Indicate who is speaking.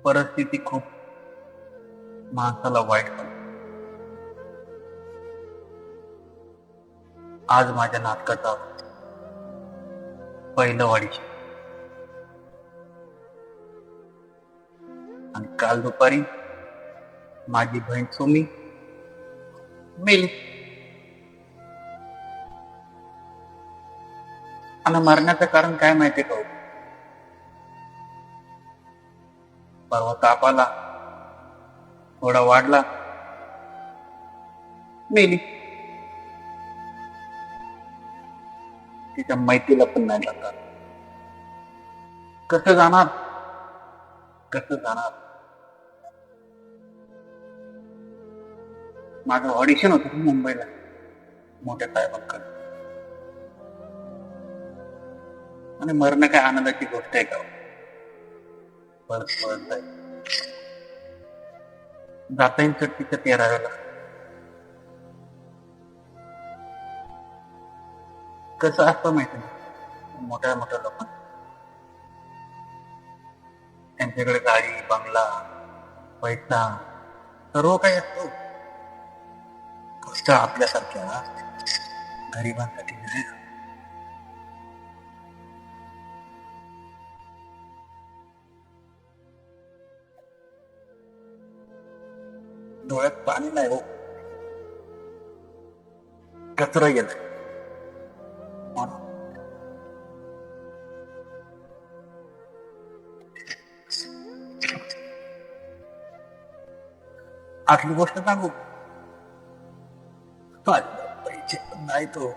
Speaker 1: परिस्थिती खूप माणसाला वाईट करते. आज माझ्या नाटकाचा पहिलं ऑडिशन आणि काल दुपारी माझी बहीण सुमी मेली. आणि मरण्याचं कारण काय माहिती का? परवा ताप आला, थोडा वाढला, मेली. तिच्या मैत्रीला पण नाही जाणार. कसं जाणार? माझं ऑडिशन होतं मुंबईला मोठ्या साहेबांकडे. आणि मरणं काय आनंदाची गोष्ट आहे का? परत जाता येईल चटकीच्या 13व्याला. कसं असतं माहिती नाही, मोठ्या लोकांना त्यांच्याकडे गाडी, बंगला, पैसा सर्व काही असतो. गोष्ट आपल्यासारख्या गरिबांसाठी नाही. डोळ्यात पाणी नाही हो, कचरा गेलाय. आतली गोष्ट सांगू, पैसे पण नाही तो